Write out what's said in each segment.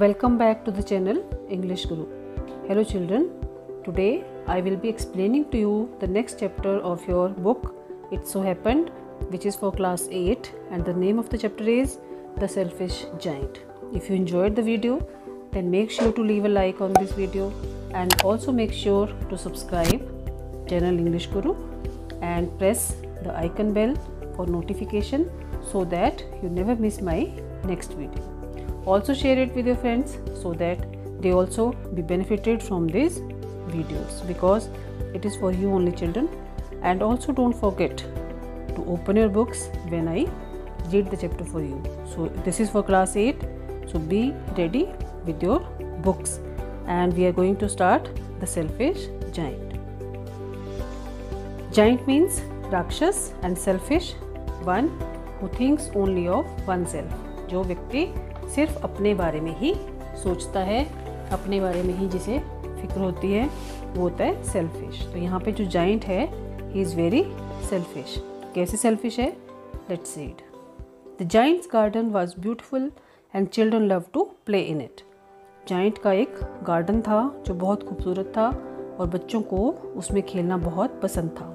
Welcome back to the channel English Guru. Hello children, today I will be explaining to you the next chapter of your book It So Happened, which is for class 8, and the name of the chapter is The Selfish Giant. If you enjoyed the video, then make sure to leave a like on this video and also make sure to subscribe channel English Guru and press the icon bell for notification so that you never miss my next video. Also share it with your friends so that they also be benefited from these videos, because it is for you only children. And also don't forget to open your books when I read the chapter for you. So this is for class 8, so be ready with your books, and we are going to start The Selfish Giant. Giant means Rakshas and selfish, one who thinks only of oneself. जो व्यक्ति सिर्फ अपने बारे में ही सोचता है, अपने बारे में ही जिसे फिक्र होती है, वो होता है सेल्फिश. तो यहाँ पे जो जाइंट है, ही इज़ वेरी सेल्फिश. कैसे सेल्फिश है? Let's read. The giant's garden was beautiful and children love to play in it. Giant का एक गार्डन था जो बहुत खूबसूरत था और बच्चों को उसमें खेलना बहुत पसंद था.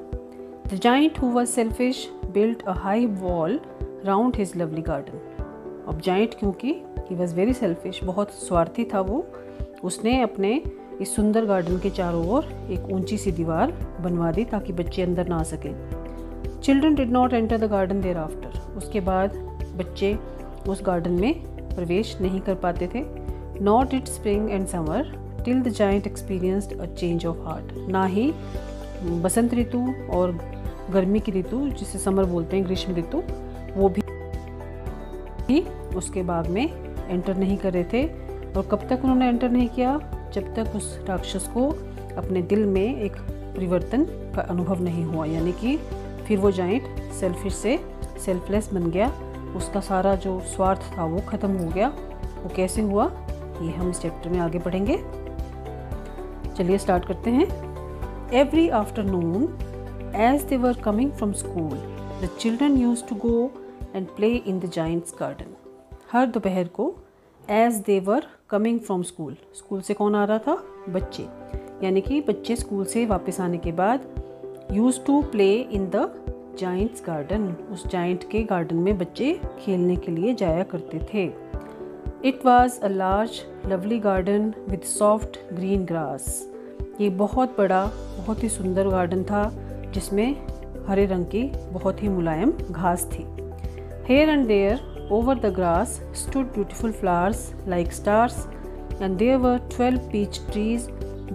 The giant who was selfish built a high wall round his lovely garden. अब जाइंट क्योंकि ही वॉज वेरी सेल्फिश, बहुत स्वार्थी था वो, उसने अपने इस सुंदर गार्डन के चारों ओर एक ऊंची सी दीवार बनवा दी ताकि बच्चे अंदर ना आ सकें. Children did not enter the garden thereafter. उसके बाद बच्चे उस गार्डन में प्रवेश नहीं कर पाते थे. Not did spring and summer till the giant experienced a change of heart. ना ही बसंत ऋतु और गर्मी की ऋतु, जिसे समर बोलते हैं, ग्रीष्म ऋतु, वो भी उसके बाग में एंटर नहीं कर रहे थे. और कब तक उन्होंने एंटर नहीं किया? जब तक उस राक्षस को अपने दिल में एक परिवर्तन का अनुभव नहीं हुआ, यानी कि फिर वो जाइंट सेल्फिश से सेल्फलेस बन गया. उसका सारा जो स्वार्थ था वो ख़त्म हो गया. वो कैसे हुआ, ये हम इस चैप्टर में आगे पढ़ेंगे. चलिए स्टार्ट करते हैं. Every afternoon as they were coming from school the children used to go and play in the giant's garden. हर दोपहर को एज दे were coming from school, school से कौन आ रहा था? बच्चे, यानी कि बच्चे स्कूल से वापस आने के बाद use to play in the giant's garden, उस जाइंट के गार्डन में बच्चे खेलने के लिए जाया करते थे. It was a large lovely garden with soft green grass. ये बहुत बड़ा, बहुत ही सुंदर गार्डन था जिसमें हरे रंग की बहुत ही मुलायम घास थी. Here and there, over the grass, stood beautiful flowers like stars, and there were 12 peach trees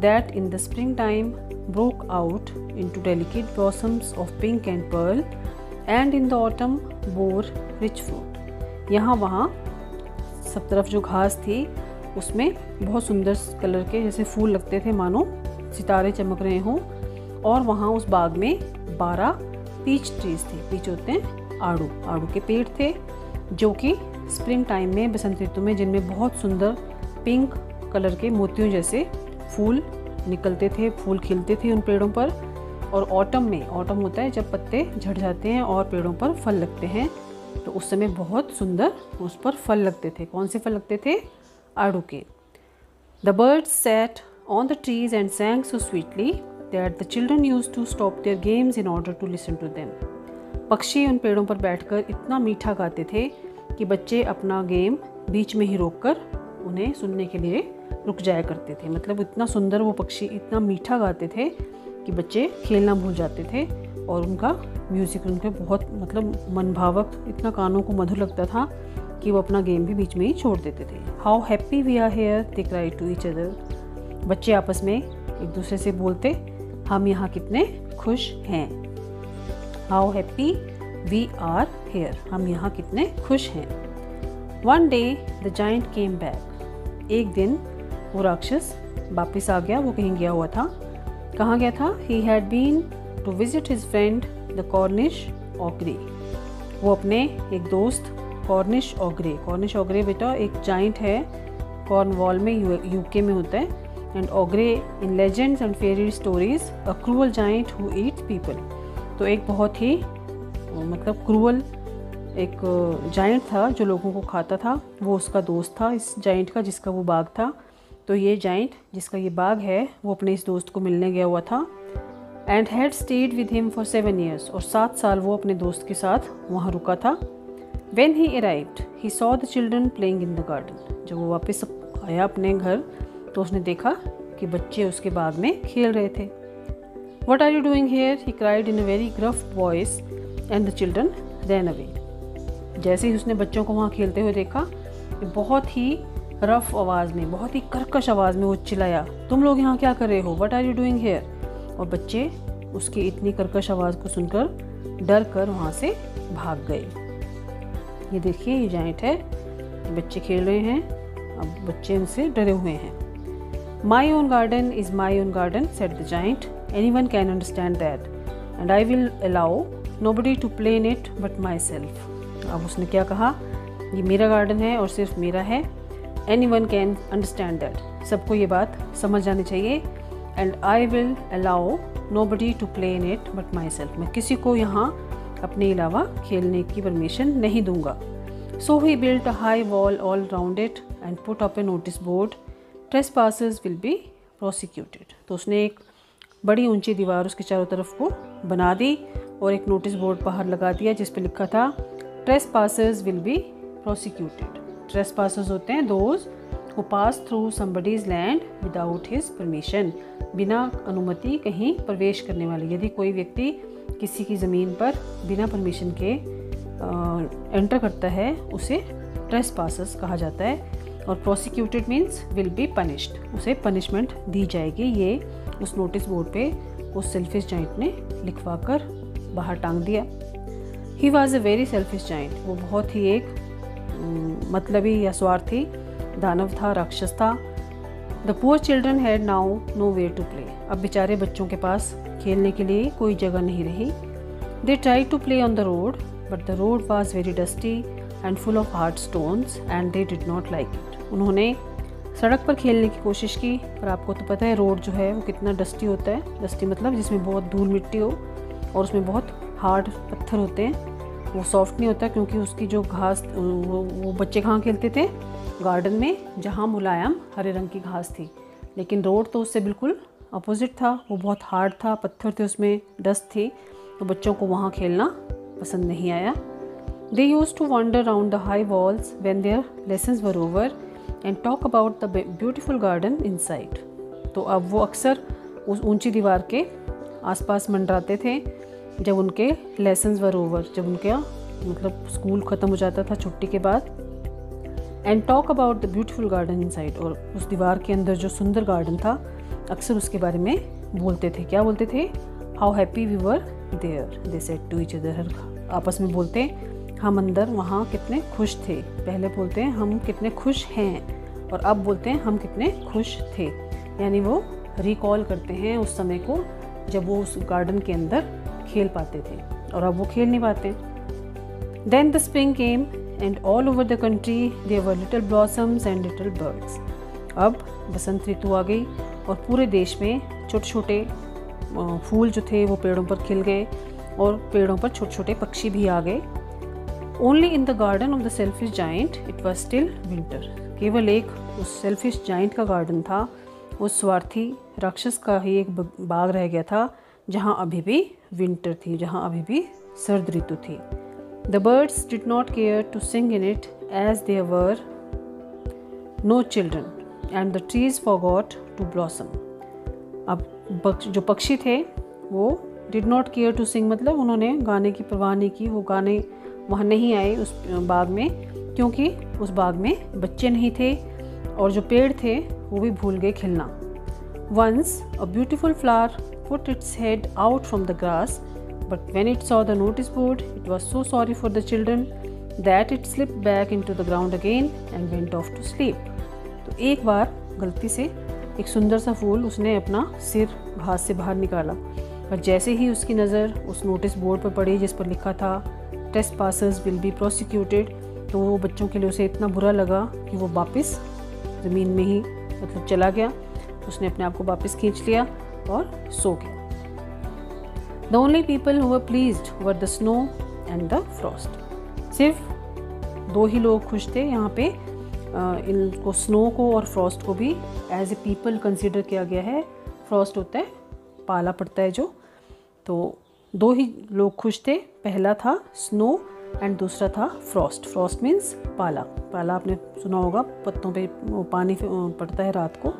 that in the springtime broke out into delicate blossoms of pink and pearl, and in the autumn bore rich fruit. यहाँ वहाँ सब तरफ जो घास थी उसमें बहुत सुंदर कलर के जैसे फूल लगते थे, मानो सितारे चमक रहे हों. और वहाँ उस बाग में 12 पीच ट्रीज थे. पीच होते हैं आड़ू के पेड़ थे, जो कि स्प्रिंग टाइम में, बसंत ऋतु में, जिनमें बहुत सुंदर पिंक कलर के मोतियों जैसे फूल निकलते थे, फूल खिलते थे उन पेड़ों पर. और ऑटम में, ऑटम होता है जब पत्ते झड़ जाते हैं और पेड़ों पर फल लगते हैं, तो उस समय बहुत सुंदर उस पर फल लगते थे. कौन से फल लगते थे? आड़ू के. The birds sat on the trees and sang so sweetly that the children used to stop their games in order to listen to them. पक्षी उन पेड़ों पर बैठकर इतना मीठा गाते थे कि बच्चे अपना गेम बीच में ही रोककर उन्हें सुनने के लिए रुक जाया करते थे. मतलब इतना सुंदर वो पक्षी इतना मीठा गाते थे कि बच्चे खेलना भूल जाते थे, और उनका म्यूज़िक उनके बहुत मनभावक, इतना कानों को मधुर लगता था कि वो अपना गेम भी बीच में ही छोड़ देते थे. How happy we are here they cry to each other. बच्चे आपस में एक दूसरे से बोलते, हम यहाँ कितने खुश हैं. How happy we are here, हम यहाँ कितने खुश हैं. One day the giant came back. एक दिन वो राक्षस वापस आ गया. वो कहीं गया हुआ था. कहाँ गया था? He had been to visit his friend the Cornish ogre. वो अपने एक दोस्त कॉर्निश ऑग्रे, कॉर्निश ऑग्रे बेटा एक जाइंट है, कॉर्नवॉल में, यूके में होता है. And ogre in legends and fairy stories a cruel giant who eats people. तो एक बहुत ही क्रूअल एक जाइंट था जो लोगों को खाता था, वो उसका दोस्त था इस जाइंट का जिसका वो बाग था। तो ये जाइंट जिसका ये बाग है वो अपने इस दोस्त को मिलने गया हुआ था। And had stayed with him for 7 years, और 7 साल वो अपने दोस्त के साथ वहाँ रुका था। When he arrived, he saw the children playing in the garden. जब वो वापस आया अपने घर तो उसने देखा कि बच्चे उसके बाग में खेल रहे थे। What are you doing here? He cried in a very gruff voice, and the children ran away. जैसे ही उसने बच्चों को वहाँ खेलते हुए देखा, बहुत ही रफ आवाज़ में, बहुत ही कर्कश आवाज़ में वो चिल्लाया, तुम लोग यहाँ क्या कर रहे हो? What are you doing here? और बच्चे उसकी इतनी कर्कश आवाज़ को सुनकर डर कर वहाँ से भाग गए। ये देखिए, ये जाइंट है, बच्चे खेल रहे हैं, अब बच्चे उनसे डरे हुए हैं। My own garden is my own garden, said the giant. Anyone can understand that, and I will allow nobody to play in it but myself. अब उसने क्या कहा, ये मेरा गार्डन है और सिर्फ मेरा है। Anyone can understand that, सबको ये बात समझ जानी चाहिए। And I will allow nobody to play in it but myself, मैं किसी को यहाँ अपने अलावा खेलने की परमिशन नहीं दूंगा। So he built a high wall all round it and put up a notice board, trespassers will be prosecuted. तो उसने एक बड़ी ऊंची दीवार उसके चारों तरफ को बना दी और एक नोटिस बोर्ड बाहर लगा दिया जिस पे लिखा था trespassers will be prosecuted. Trespassers होते हैं those who pass through somebody's land without his permission, बिना अनुमति कहीं प्रवेश करने वाले। यदि कोई व्यक्ति किसी की ज़मीन पर बिना परमिशन के एंटर करता है उसे ट्रेसपासर्स कहा जाता है। और prosecuted means will be punished, उसे पनिशमेंट दी जाएगी। ये उस नोटिस बोर्ड पे उस सेल्फिश जाइंट ने लिखवा कर बाहर टांग दिया। He was a very selfish giant, वो बहुत ही एक मतलबी या स्वार्थी दानव था, राक्षस था। The poor children had now nowhere to play, अब बेचारे बच्चों के पास खेलने के लिए कोई जगह नहीं रही। They try to play on the road but the road was very dusty and full of hard stones and they did not like it. उन्होंने सड़क पर खेलने की कोशिश की, पर आपको तो पता है रोड जो है वो कितना डस्टी होता है। डस्टी मतलब जिसमें बहुत धूल मिट्टी हो और उसमें बहुत हार्ड पत्थर होते हैं, वो सॉफ्ट नहीं होता क्योंकि उसकी जो घास, वो बच्चे कहाँ खेलते थे? गार्डन में, जहाँ मुलायम हरे रंग की घास थी। लेकिन रोड तो उससे बिल्कुल अपोजिट था, वो बहुत हार्ड था, पत्थर थे उसमें, डस्ट थी, तो बच्चों को वहाँ खेलना पसंद नहीं आया। They used to wander round the high walls when their lessons were over and talk about the beautiful garden inside. तो अब वो अक्सर उस ऊंची दीवार के आसपास मंडराते थे जब उनके लेसन्स वर ओवर, जब उनका मतलब स्कूल ख़त्म हो जाता था छुट्टी के बाद। And talk about the beautiful garden inside, और उस दीवार के अंदर जो सुंदर गार्डन था अक्सर उसके बारे में बोलते थे। क्या बोलते थे? How happy we were there, they said to each other, आपस में बोलते हम अंदर वहाँ कितने खुश थे। पहले बोलते हैं हम कितने खुश हैं और अब बोलते हैं हम कितने खुश थे, यानी वो रिकॉल करते हैं उस समय को जब वो उस गार्डन के अंदर खेल पाते थे और अब वो खेल नहीं पाते। Then the spring came and all over the country there were little blossoms and little birds. अब बसंत ऋतु आ गई और पूरे देश में छोटे छोटे फूल जो थे वो पेड़ों पर खिल गए और पेड़ों पर छोटे छोटे पक्षी भी आ गए। Only in the garden of the selfish giant it was still winter, केवल एक उस सेल्फिश जाइंट का गार्डन था, उस स्वार्थी राक्षस का ही एक बाग रह गया था जहाँ अभी भी विंटर थी, जहाँ अभी भी सर्द ऋतु थी। The birds did not care to sing in it as there were no children and the trees forgot to blossom. अब जो पक्षी थे वो did not care to sing मतलब उन्होंने गाने की परवाह नहीं की, वो गाने वहाँ नहीं आए उस बाग में क्योंकि उस बाग में बच्चे नहीं थे और जो पेड़ थे वो भी भूल गए खिलना। Once a beautiful flower put its head out from the grass, but when it saw the notice board, it was so sorry for the children that it slipped back into the ground again and went off to sleep. तो एक बार गलती से एक सुंदर सा फूल उसने अपना सिर घास से बाहर निकाला, पर जैसे ही उसकी नज़र उस नोटिस बोर्ड पर पड़ी जिस पर लिखा था ट्रेसपासर्स विल बी प्रोसिक्यूटेड, तो वो बच्चों के लिए उसे इतना बुरा लगा कि वो वापस ज़मीन में ही मतलब चला गया। उसने अपने आप को वापस खींच लिया और सो गया। The only people who were pleased were the snow and the frost. सिर्फ 2 ही लोग खुश थे यहाँ पे। इनको स्नो को और फ्रॉस्ट को भी एज ए पीपल कंसिडर किया गया है। फ्रॉस्ट होता है पाला पड़ता है जो, तो 2 ही लोग खुश थे। पहला था स्नो एंड दूसरा था फ्रॉस्ट। फ्रॉस्ट मीन्स पाला। पाला आपने सुना होगा, पत्तों पे पानी पड़ता है रात को।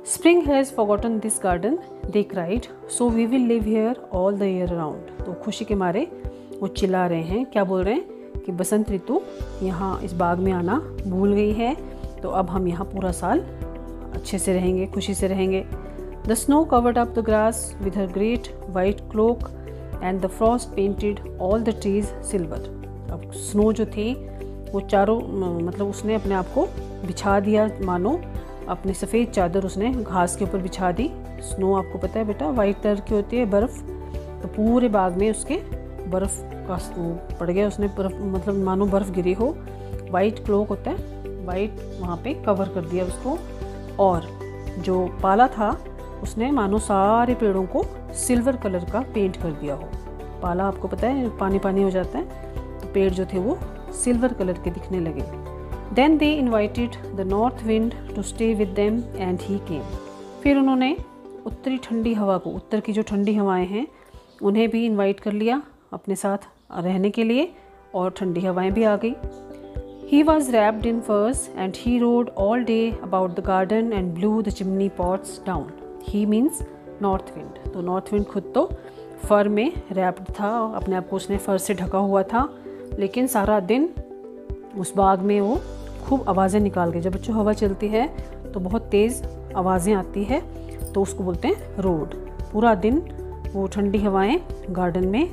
Spring has forgotten this garden they cried, so we will live here all the year round. तो खुशी के मारे वो चिल्ला रहे हैं, क्या बोल रहे हैं कि बसंत ऋतु यहाँ इस बाग में आना भूल गई है, तो अब हम यहाँ पूरा साल अच्छे से रहेंगे, खुशी से रहेंगे। The snow covered up the grass with her great white cloak and the frost painted all the trees silver. अब स्नो जो थी वो चारों मतलब उसने अपने आप को बिछा दिया, मानो अपनी सफ़ेद चादर उसने घास के ऊपर बिछा दी। स्नो आपको पता है बेटा वाइट कलर की होती है, बर्फ़। तो पूरे बाग में उसके बर्फ़ का पड़ गया, उसने बर्फ़ मतलब मानो बर्फ़ गिरी हो। वाइट क्लोक होता है, वाइट वहाँ पे कवर कर दिया उसको। और जो पाला था उसने मानो सारे पेड़ों को सिल्वर कलर का पेंट कर दिया हो। पाला आपको पता है पानी पानी हो जाता है, तो पेड़ जो थे वो सिल्वर कलर के दिखने लगे। Then they invited the north wind to stay with them and he came. फिर उन्होंने उत्तरी ठंडी हवा को, उत्तर की जो ठंडी हवाएं हैं उन्हें भी इन्वाइट कर लिया अपने साथ रहने के लिए, और ठंडी हवाएं भी आ गई। He was wrapped in furs and he rode all day about the garden and blew the chimney pots down. He means north wind. तो north wind खुद तो फर में रैप्ड था, अपने आप को उसने फर से ढका हुआ था, लेकिन सारा दिन उस बाग में वो खूब आवाज़ें निकाल के, जब बच्चों हवा चलती है तो बहुत तेज़ आवाज़ें आती है, तो उसको बोलते हैं रोड। पूरा दिन वो ठंडी हवाएं गार्डन में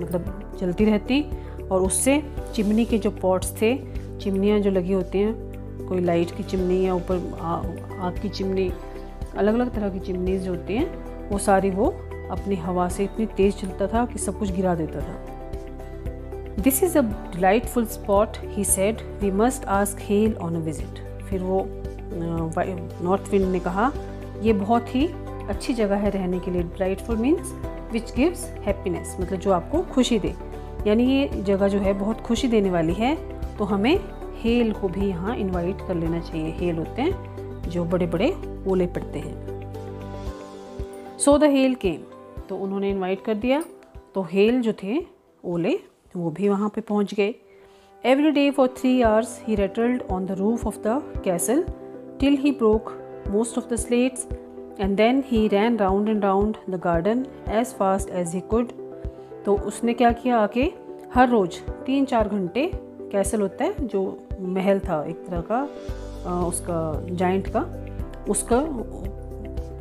मतलब चलती रहती, और उससे चिमनी के जो पॉट्स थे, चिमनियाँ जो लगी होती हैं, कोई लाइट की चिमनी या ऊपर आग की चिमनी, अलग अलग तरह की चिमनीज जो होती हैं, वो सारी वो अपनी हवा से इतनी तेज़ चलता था कि सब कुछ गिरा देता था। This is a delightful spot he said, we must ask hail on a visit. फिर वो नॉर्थ विंड ने कहा ये बहुत ही अच्छी जगह है रहने के लिए। Delightful means which gives happiness, मतलब जो आपको खुशी दे, यानी ये जगह जो है बहुत खुशी देने वाली है, तो हमें हेल को भी यहाँ इनवाइट कर लेना चाहिए। हेल होते हैं जो बड़े बड़े ओले पड़ते हैं। सो द हेल केम, तो उन्होंने इनवाइट कर दिया, तो हेल जो थे ओले वो भी वहाँ पे पहुँच गए। Every day for 3 hours he rattled on the roof of the castle till he broke most of the slates and then he ran round and round the garden as fast as he could. तो उसने क्या किया, आके हर रोज़ 3-4 घंटे, castle होता है जो महल था एक तरह का उसका जाइंट का, उसका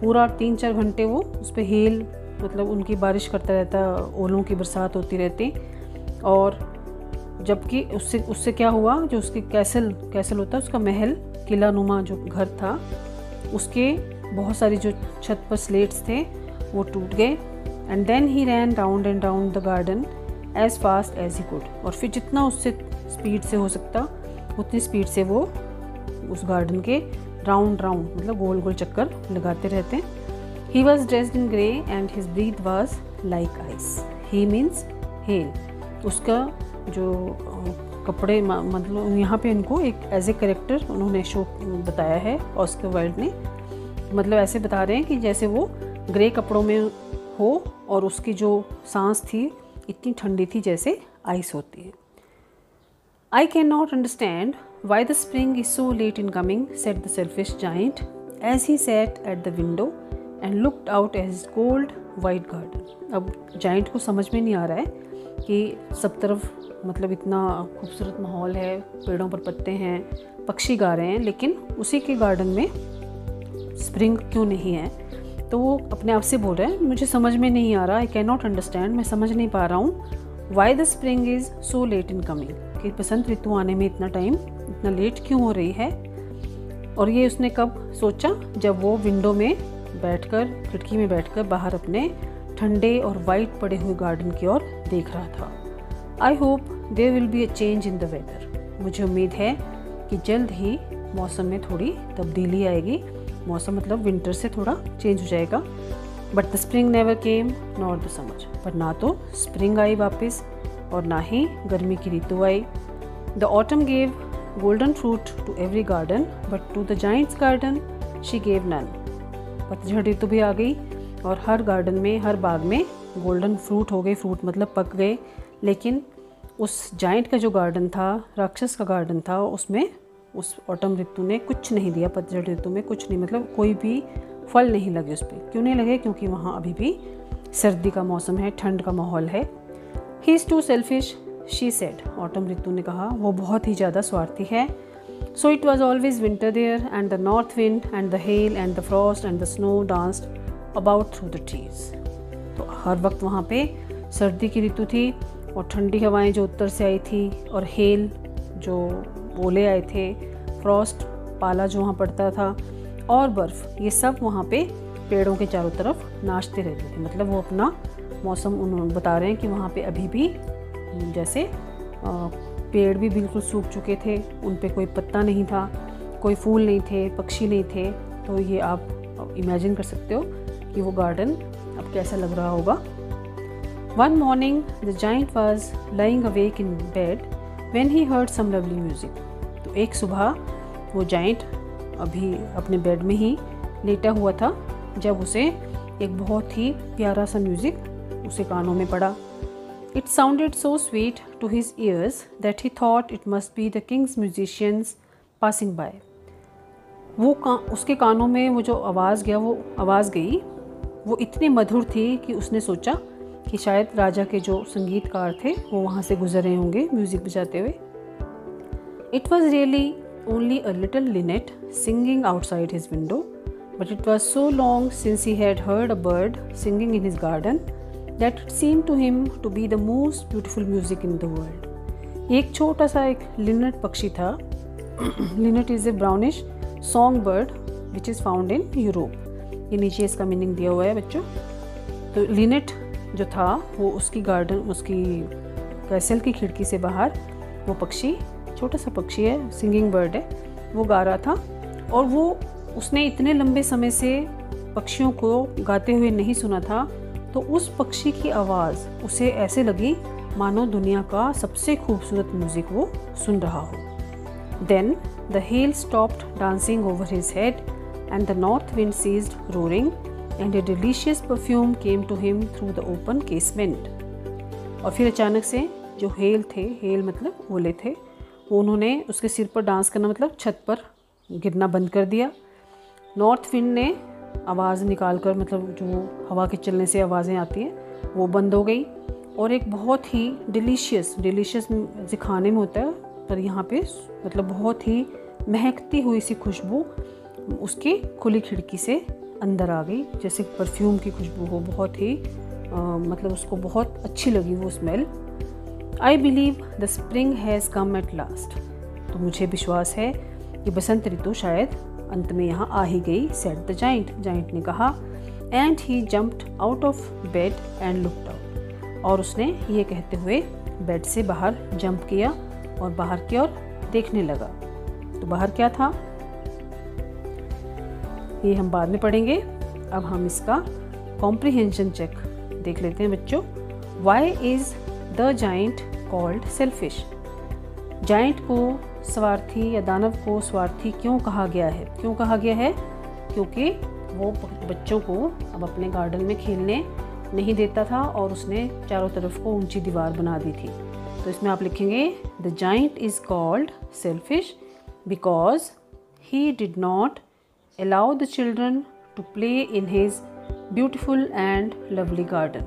पूरा 3-4 घंटे वो उस पर हेल मतलब उनकी बारिश करता रहता, ओलों की बरसात होती रहती। और जबकि उससे क्या हुआ, जो उसकी कैसल होता है उसका महल, किला नुमा जो घर था, उसके बहुत सारी जो छत पर स्लेट्स थे वो टूट गए। And then he ran round and round the garden as fast as he could. और फिर जितना उससे स्पीड से हो सकता उतनी स्पीड से वो उस गार्डन के राउंड मतलब गोल गोल चक्कर लगाते रहते। He was dressed in grey and his breath was like ice. He means hail, उसका जो कपड़े मतलब यहाँ पे इनको एक एज ए करेक्टर उन्होंने शो बताया है ऑस्कर वाइल्ड ने, मतलब ऐसे बता रहे हैं कि जैसे वो ग्रे कपड़ों में हो और उसकी जो सांस थी इतनी ठंडी थी जैसे आइस होती है। I cannot understand why the spring is so late in coming, said the selfish giant as he sat at the window and looked out at his cold white garden. अब giant को समझ में नहीं आ रहा है कि सब तरफ मतलब इतना खूबसूरत माहौल है, पेड़ों पर पत्ते हैं, पक्षी गा रहे हैं, लेकिन उसी के गार्डन में स्प्रिंग क्यों नहीं है। तो वो अपने आप से बोल रहा है मुझे समझ में नहीं आ रहा, आई कैन नॉट अंडरस्टैंड, मैं समझ नहीं पा रहा हूँ, why the spring is so let in coming, कि बसंत ऋतु आने में इतना टाइम इतना लेट क्यों हो रही है। और ये उसने कब सोचा, जब वो विंडो में बैठकर, खिड़की में बैठकर बाहर अपने ठंडे और वाइट पड़े हुए गार्डन की ओर देख रहा था। I hope there will be a change in the weather, मुझे उम्मीद है कि जल्द ही मौसम में थोड़ी तब्दीली आएगी, मौसम मतलब विंटर से थोड़ा चेंज हो जाएगा। But the spring never came not the summer, पर ना तो स्प्रिंग आई वापस और ना ही गर्मी की ऋतु आई। The autumn gave golden fruit to every garden but to the giant's garden she gave none. पतझड़ ऋतु भी आ गई और हर गार्डन में, हर बाग में गोल्डन फ्रूट हो गए, फ्रूट मतलब पक गए, लेकिन उस जाइंट का जो गार्डन था, राक्षस का गार्डन था, उसमें उस ऑटम ऋतु ने कुछ नहीं दिया। पतझड़ ऋतु में कुछ नहीं, मतलब कोई भी फल नहीं लगे उस पर। क्यों नहीं लगे? क्योंकि वहाँ अभी भी सर्दी का मौसम है, ठंड का माहौल है। He is too selfish she said. Autumn ऋतु ने कहा वो बहुत ही ज़्यादा स्वार्थी है। So it was always winter there and the north wind and the hail and the frost and the snow danced about through the trees. तो हर वक्त वहाँ पे सर्दी की ऋतु थी और ठंडी हवाएं जो उत्तर से आई थी, और हेल जो ओले आए थे, फ्रॉस्ट पाला जो वहाँ पड़ता था, और बर्फ़, ये सब वहाँ पे पेड़ों के चारों तरफ नाचते रहते थे। मतलब वो अपना मौसम उन्होंने बता रहे हैं कि वहाँ पे अभी भी जैसे पेड़ भी बिल्कुल सूख चुके थे, उन पे कोई पत्ता नहीं था, कोई फूल नहीं थे, पक्षी नहीं थे। तो ये आप इमेजिन कर सकते हो कि वो गार्डन अब कैसा लग रहा होगा। One morning the giant was lying awake in bed when he heard some lovely music. तो एक सुबह वो जाइंट अभी अपने बेड में ही लेटा हुआ था जब उसे एक बहुत ही प्यारा सा म्यूज़िक उसे कानों में पड़ा। It sounded so sweet to his ears that he thought it must be the king's musicians passing by. वो उसके कानों में वो जो आवाज़ गई वो इतनी मधुर थी कि उसने सोचा कि शायद राजा के जो संगीतकार थे वो वहाँ से गुजर रहे होंगे म्यूज़िक बजाते हुए। It was really only a little linnet singing outside his window, but it was so long since he had heard a bird singing in his garden that it seemed to him to be the most beautiful music in the world. एक छोटा सा एक Lynette पक्षी था। Lynette is a brownish song bird which is found in Europe. ये नीचे इसका meaning दिया हुआ है बच्चों। तो लिनेट जो था वो उसकी कैसल की खिड़की से बाहर वो पक्षी, छोटा सा पक्षी है, सिंगिंग बर्ड है, वो गा रहा था। और वो उसने इतने लंबे समय से पक्षियों को गाते हुए नहीं सुना था, तो उस पक्षी की आवाज़ उसे ऐसे लगी मानो दुनिया का सबसे खूबसूरत म्यूज़िक वो सुन रहा हो। Then the hail stopped dancing over his head and the north wind ceased roaring and a delicious perfume came to him through the open casement. और फिर अचानक से जो हेल थे, हेल मतलब ओले थे, उन्होंने उसके सिर पर डांस करना मतलब छत पर गिरना बंद कर दिया। नॉर्थ विंड ने आवाज़ निकाल कर, मतलब जो हवा के चलने से आवाज़ें आती हैं वो बंद हो गई। और एक बहुत ही डिलीशियस खाने में होता है, पर यहाँ पे मतलब बहुत ही महकती हुई सी खुशबू उसकी खुली खिड़की से अंदर आ गई, जैसे परफ्यूम की खुशबू हो। बहुत ही मतलब उसको बहुत अच्छी लगी वो smell. I believe the spring has come at last. तो मुझे विश्वास है कि बसंत ऋतु शायद अंत में यहाँ आ ही गई, सेड द जाइंट। जाइंट ने कहा। And he jumped out of bed and looked out. और उसने ये कहते हुए बेड से बाहर जंप किया और बाहर की ओर देखने लगा। तो बाहर क्या था ये हम बाद में पढ़ेंगे। अब हम इसका कॉम्प्रिहेंशन चेक देख लेते हैं बच्चों। Why is the giant called selfish. Giant को स्वार्थी या दानव को स्वार्थी क्यों कहा गया है? क्यों कहा गया है? क्योंकि वो बच्चों को अब अपने गार्डन में खेलने नहीं देता था और उसने चारों तरफ को ऊंची दीवार बना दी थी। तो इसमें आप लिखेंगे the giant is called selfish because he did not allow the children to play in his beautiful and lovely garden.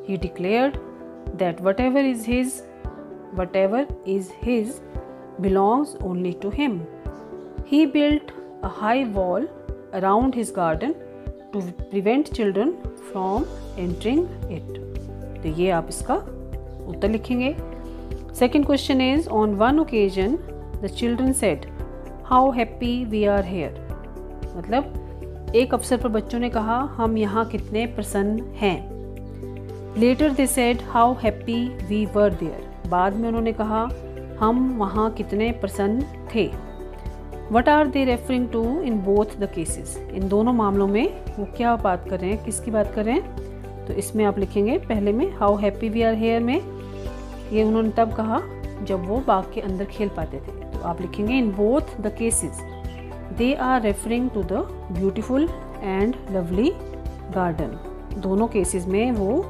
He declared that whatever is his belongs only to him. He built a high wall around his garden to prevent children from entering it. तो ये आप इसका उत्तर लिखेंगे। Second question is, on one occasion the children said, "How happy we are here." मतलब एक अवसर पर बच्चों ने कहा हम यहाँ कितने प्रसन्न हैं। Later they said how happy we were there. बाद में उन्होंने कहा हम वहाँ कितने प्रसन्न थे। What are they referring to in both the cases. इन दोनों मामलों में वो क्या बात कर रहे हैं, किसकी बात कर रहे हैं? तो इसमें आप लिखेंगे पहले में how happy we are here में ये उन्होंने तब कहा जब वो बाग के अंदर खेल पाते थे। तो आप लिखेंगे in both the cases they are referring to the beautiful and lovely garden. दोनों केसेस में वो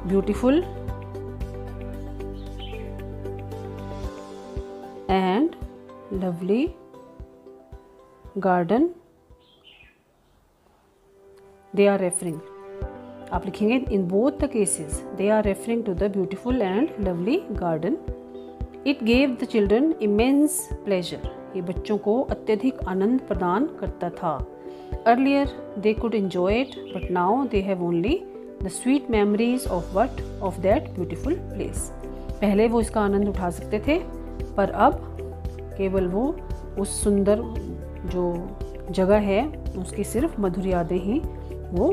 beautiful and lovely garden they are referring. आप लिखेंगे in both the cases they are referring to the beautiful and lovely garden. It gave the children immense pleasure. ये बच्चों को अत्यधिक आनंद प्रदान करता था। Earlier they could enjoy it but now they have only the sweet memories of that beautiful place. पहले वो इसका आनंद उठा सकते थे पर अब केवल वो उस सुंदर जो जगह है उसकी सिर्फ मधुर यादें ही वो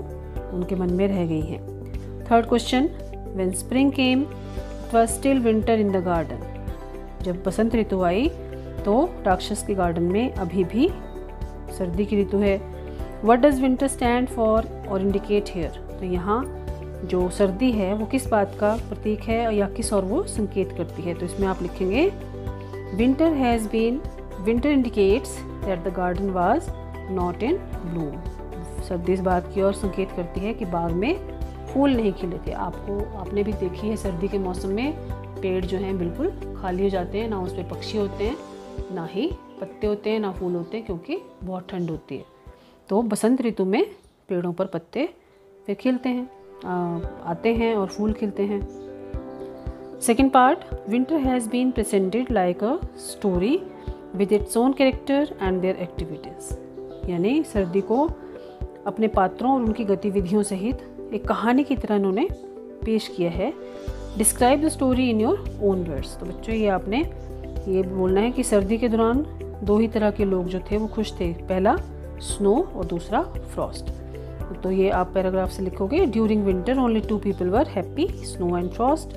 उनके मन में रह गई हैं। Third question, when spring came it was still winter in the garden. जब बसंत ऋतु आई तो राक्षस के गार्डन में अभी भी सर्दी की ऋतु है। What does winter stand for और इंडिकेट हियर। तो यहाँ जो सर्दी है वो किस बात का प्रतीक है या किस और वो संकेत करती है। तो इसमें आप लिखेंगे winter indicates that the garden was not in Bloom. सर्दी इस बात की ओर संकेत करती है कि बाग में फूल नहीं खिले थे। आपने भी देखी है सर्दी के मौसम में पेड़ जो हैं बिल्कुल खाली हो जाते हैं, ना उस पर पक्षी होते हैं, ना ही पत्ते होते हैं, ना फूल होते हैं, क्योंकि बहुत ठंड होती है। तो बसंत ऋतु में पेड़ों पर पत्ते फिर खिलते हैं, आते हैं और फूल खिलते हैं। Second part, winter has been presented like a story with its own character and their activities. यानी सर्दी को अपने पात्रों और उनकी गतिविधियों सहित एक कहानी की तरह उन्होंने पेश किया है। Describe the story in your own words. तो बच्चों ये आपने ये बोलना है कि सर्दी के दौरान दो ही तरह के लोग जो थे वो खुश थे। पहला स्नो और दूसरा फ्रॉस्ट। तो ये आप पैराग्राफ से लिखोगे, during winter only 2 people were happy, snow and frost.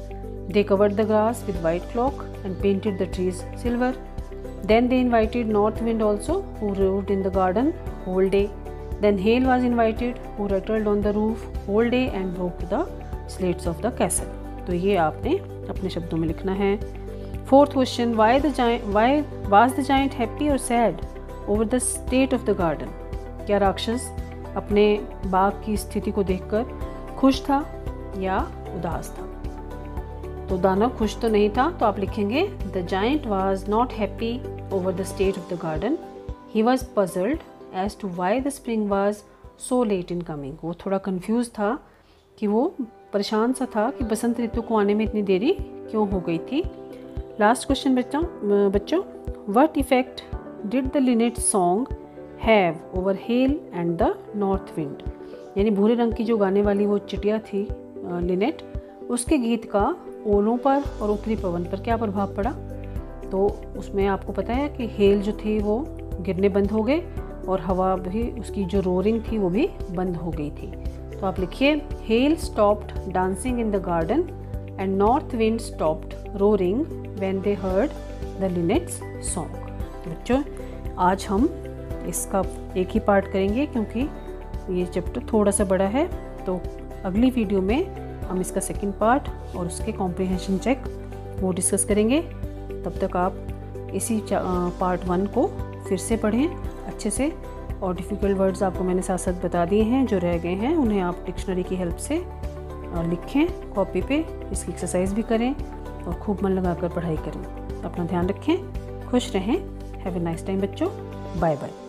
They covered the grass with white cloak and painted the trees silver. Then they invited north wind also who roved in the garden whole day. Then Hail was invited, who rattled on the roof whole day and broke the slates of the castle. तो ये आपने अपने शब्दों में लिखना है। Fourth question, why was the giant happy or sad over the state of the garden? क्या राक्षस अपने बाग की स्थिति को देखकर खुश था या उदास था। तो दानव खुश तो नहीं था, तो आप लिखेंगे The giant was not happy over the state of the garden. He was puzzled as to why the spring was so late in coming. वो थोड़ा कंफ्यूज था कि वो परेशान सा था कि बसंत ऋतु को आने में इतनी देरी क्यों हो गई थी। लास्ट क्वेश्चन बच्चों, what effect did the linnet song have over hail and the north wind? यानी भूरे रंग की जो गाने वाली वो चिटिया थी लिनेट, उसके गीत का ओलों पर और ऊपरी पवन पर क्या प्रभाव पड़ा। तो उसमें आपको पता है कि हेल जो थी वो गिरने बंद हो गए और हवा भी, उसकी जो रोरिंग थी वो भी बंद हो गई थी। तो आप लिखिए, hail stopped dancing in the garden and north wind stopped roaring when they heard the linnet's song. बच्चों आज हम इसका एक ही पार्ट करेंगे क्योंकि ये चैप्टर थोड़ा सा बड़ा है। तो अगली वीडियो में हम इसका सेकंड पार्ट और उसके कॉम्प्रिहेंशन चेक वो डिस्कस करेंगे। तब तक आप इसी पार्ट 1 को फिर से पढ़ें अच्छे से, और डिफ़िकल्ट वर्ड्स आपको मैंने साथ साथ बता दिए हैं। जो रह गए हैं उन्हें आप डिक्शनरी की हेल्प से लिखें कॉपी पे, इसकी एक्सरसाइज भी करें और खूब मन लगाकर पढ़ाई करें। अपना ध्यान रखें, खुश रहें। हैव ए नाइस टाइम बच्चों, बाय बाय।